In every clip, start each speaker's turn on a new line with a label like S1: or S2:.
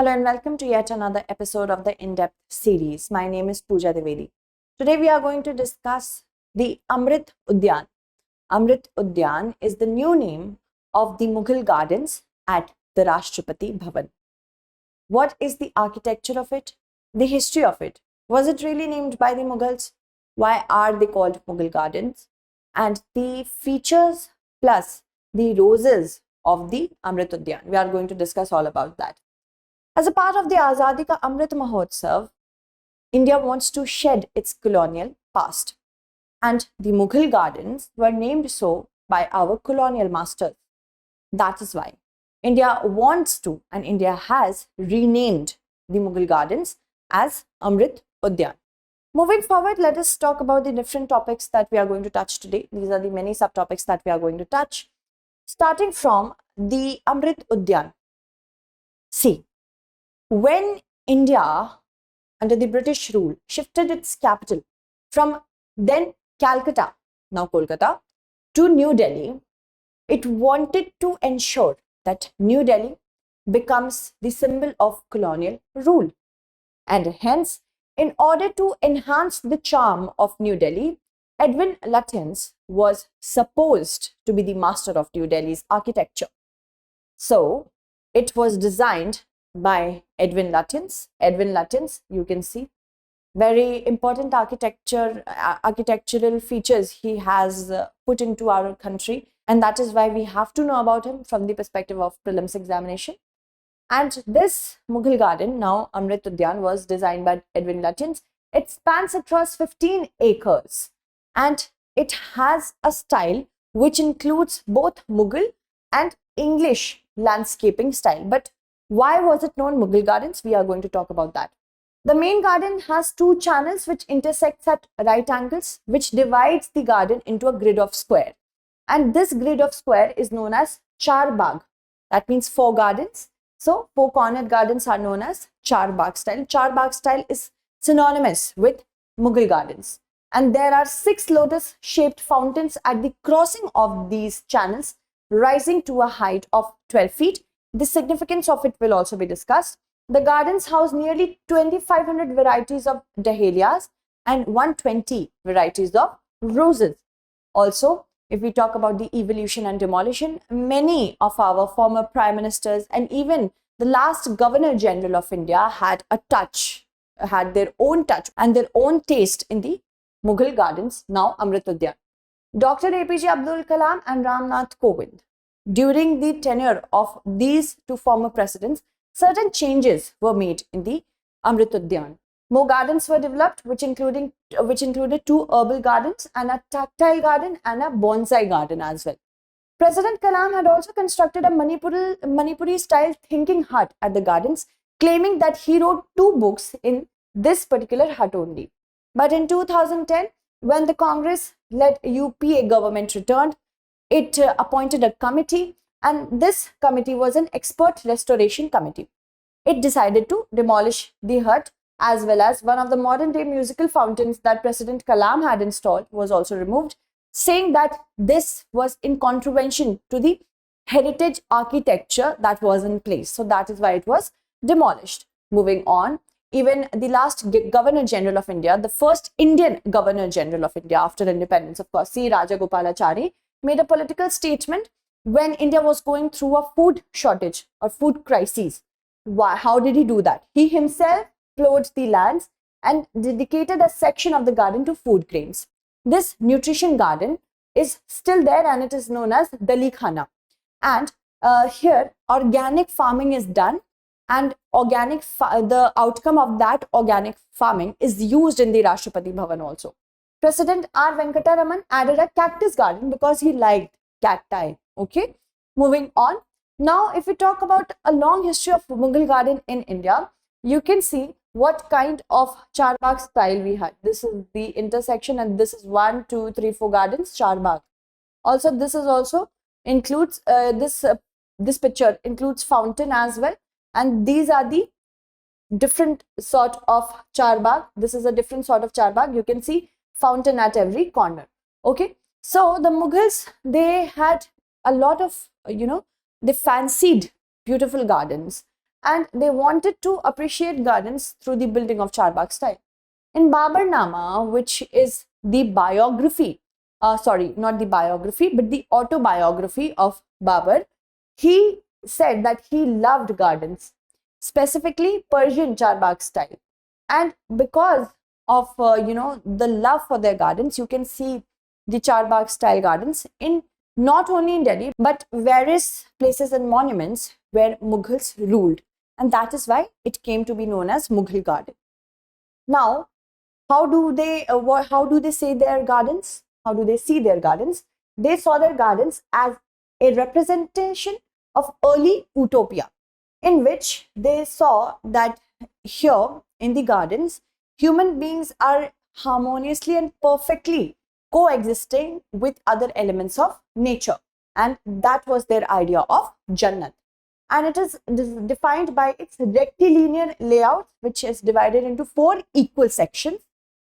S1: Hello and welcome to yet another episode of the In-Depth series. My name is Pooja Dwivedi. Today we are going to discuss the Amrit Udyan. Amrit Udyan is the new name of the Mughal Gardens at the Rashtrapati Bhavan. What is the architecture of it? The history of it? Was it really named by the Mughals? Why are they called Mughal Gardens? And the features plus the roses of the Amrit Udyan. We are going to discuss all about that. As a part of the 𝐼𝐀𝐒 𝐏𝐫𝐞𝐥𝐢𝐬 𝐿𝐻𝐷, India wants to shed its colonial past. And the Mughal Gardens were named so by our colonial masters. That is why India wants to and India has renamed the Mughal Gardens as Amrit Udyan. Moving forward, let us talk about the different topics that we are going to touch today. These are the many subtopics that we are going to touch. Starting from the Amrit Udyan. See, when India, under the British rule, shifted its capital from then Calcutta, now Kolkata, to New Delhi, it wanted to ensure that New Delhi becomes the symbol of colonial rule. And hence, in order to enhance the charm of New Delhi, Edwin Lutyens was supposed to be the master of New Delhi's architecture. So, it was designed by Edwin Lutyens. Edwin Lutyens, you can see, very important architectural features he has put into our country, and that is why we have to know about him from the perspective of prelims examination. And this Mughal garden, now Amrit Udyan, was designed by Edwin Lutyens. It spans across 15 acres and it has a style which includes both Mughal and English landscaping style. But why was it known Mughal Gardens? We are going to talk about that. The main garden has two channels which intersects at right angles, which divides the garden into a grid of square. And this grid of square is known as Char Bagh. That means 4 gardens. So, 4 cornered gardens are known as Char Bagh style. Char Bagh style is synonymous with Mughal Gardens. And there are 6 lotus-shaped fountains at the crossing of these channels, rising to a height of 12 feet. The significance of it will also be discussed. The gardens house nearly 2,500 varieties of dahlias and 120 varieties of roses. Also, if we talk about the evolution and demolition, many of our former prime ministers and even the last Governor General of India had their own touch and their own taste in the Mughal Gardens, now Amrit Udyan. Dr. APJ Abdul Kalam and Ramnath Kovind. During the tenure of these 2 former presidents, certain changes were made in the Amrit Udyan. More gardens were developed, which included 2 herbal gardens and a tactile garden and a bonsai garden as well. President Kalam had also constructed a Manipuri-style thinking hut at the gardens, claiming that he wrote 2 books in this particular hut only. But in 2010, when the Congress-led UPA government returned, it appointed a committee, and this committee was an expert restoration committee. It decided to demolish the hut, as well as one of the modern-day musical fountains that President Kalam had installed was also removed, saying that this was in contravention to the heritage architecture that was in place. So that is why it was demolished. Moving on, even the last Governor General of India, the first Indian Governor General of India after independence, of course, C. Rajagopalachari, made a political statement when India was going through a food shortage or food crisis. How did he do that? He himself plowed the lands and dedicated a section of the garden to food grains. This nutrition garden is still there and it is known as Dali Khana. And here organic farming is done, and the outcome of that organic farming is used in the Rashtrapati Bhavan also. President R. Venkataraman added a cactus garden because he liked cacti. Okay, moving on. Now, if we talk about a long history of Mughal garden in India, you can see what kind of Char Bagh style we had. This is the intersection, and this is 1, 2, 3, 4 gardens, Char Bagh. Also, this is also includes this picture includes fountain as well, and these are the different sort of Char Bagh. This is a different sort of Char Bagh. You can see fountain at every corner. Okay, so the Mughals, they had a lot of, they fancied beautiful gardens, and they wanted to appreciate gardens through the building of Charbagh style. In Baburnama, which is the biography, sorry, not the biography, but the autobiography of Babur, he said that he loved gardens, specifically Persian Charbagh style. And because of, the love for their gardens, you can see the Charbagh style gardens in not only in Delhi, but various places and monuments where Mughals ruled. And that is why it came to be known as Mughal Garden. Now, how do they say their gardens? How do they see their gardens? They saw their gardens as a representation of early utopia, in which they saw that here in the gardens, human beings are harmoniously and perfectly coexisting with other elements of nature. And that was their idea of Jannat. And it is defined by its rectilinear layout, which is divided into 4 equal sections.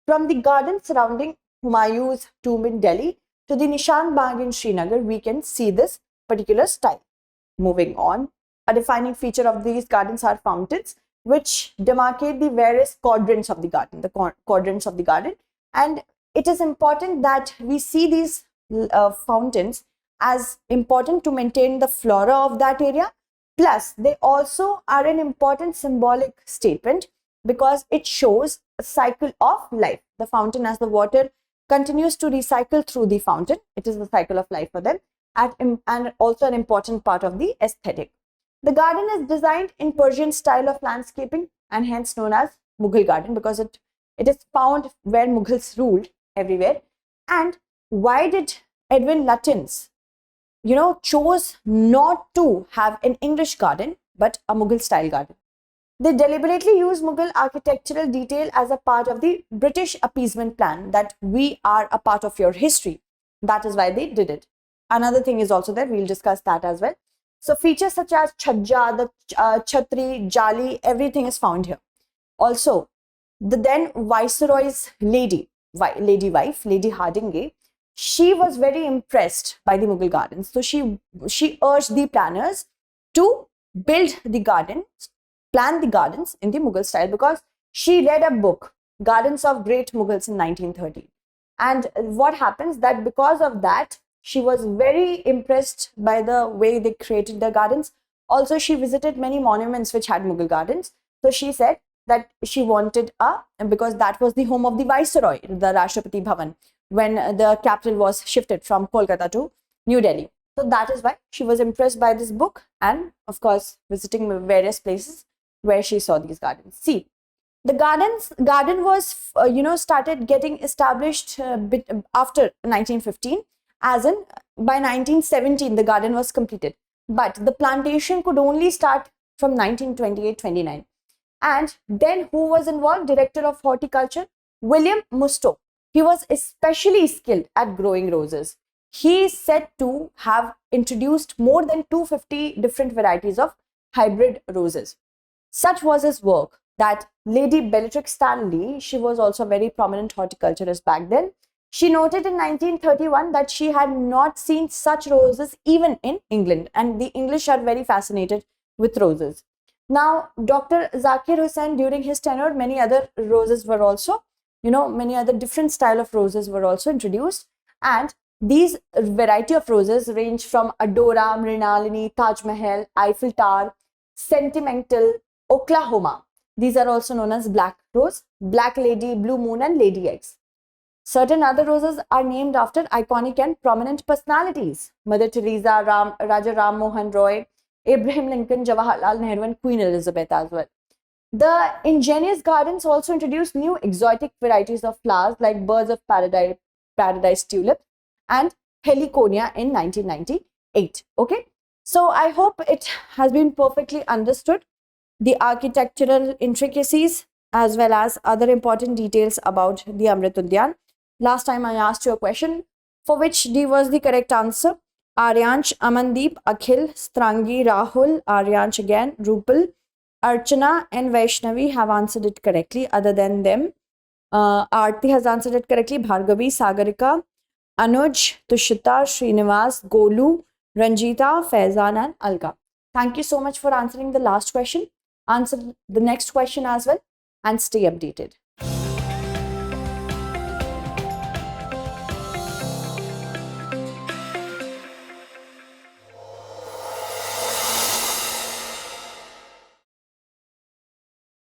S1: From the garden surrounding Humayun's tomb in Delhi to the Nishan Bagh in Srinagar, we can see this particular style. Moving on, a defining feature of these gardens are fountains, which demarcate the various quadrants of the garden, and it is important that we see these fountains as important to maintain the flora of that area. Plus, they also are an important symbolic statement because it shows a cycle of life. The fountain, as the water continues to recycle through the fountain, it is the cycle of life for them, and also an important part of the aesthetic. The garden is designed in Persian style of landscaping and hence known as Mughal Garden because it is found where Mughals ruled everywhere. And why did Edwin Lutyens, chose not to have an English garden but a Mughal style garden? They deliberately use Mughal architectural detail as a part of the British appeasement plan, that we are a part of your history. That is why they did it. Another thing is also there, we'll discuss that as well. So features such as Chhajja, the Chhatri, Jali, everything is found here. Also, the then Viceroy's lady wife, Lady Hardinge, she was very impressed by the Mughal gardens. So she urged the planners to build the gardens, plan the gardens in the Mughal style, because she read a book, Gardens of Great Mughals, in 1930. And what happens that because of that, she was very impressed by the way they created their gardens. Also, she visited many monuments which had Mughal gardens. So she said that she wanted because that was the home of the Viceroy, the Rashtrapati Bhavan, when the capital was shifted from Kolkata to New Delhi. So that is why she was impressed by this book and, of course, visiting various places where she saw these gardens. See, the garden was, started getting established bit after 1915. As in, by 1917, the garden was completed. But the plantation could only start from 1928-29. And then who was involved? Director of Horticulture, William Musto. He was especially skilled at growing roses. He is said to have introduced more than 250 different varieties of hybrid roses. Such was his work that Lady Bellatrix Stanley, she was also a very prominent horticulturist back then. She noted in 1931 that she had not seen such roses even in England, and the English are very fascinated with roses. Now, Dr. Zakir Hussain, during his tenure, many other roses were also, many other different style of roses were also introduced, and these variety of roses range from Adora, Mrinalini, Taj Mahal, Eiffel Tower, Sentimental, Oklahoma. These are also known as Black Rose, Black Lady, Blue Moon, and Lady X. Certain other roses are named after iconic and prominent personalities: Mother Teresa, Raja Ram Mohan Roy, Abraham Lincoln, Jawaharlal Nehru, and Queen Elizabeth as well. The ingenious gardens also introduced new exotic varieties of flowers like Birds of Paradise Tulip and Heliconia in 1998. Okay, so I hope it has been perfectly understood, the architectural intricacies as well as other important details about the Amrit Udyan. Last time I asked you a question for which D was the correct answer. Aryansh, Amandeep, Akhil, Strangi, Rahul, Aryansh again, Rupal, Archana and Vaishnavi have answered it correctly. Other than them, Aarti has answered it correctly, Bhargavi, Sagarika, Anuj, Tushita, Srinivas, Golu, Ranjita, Faizan and Alka. Thank you so much for answering the last question. Answer the next question as well and stay updated.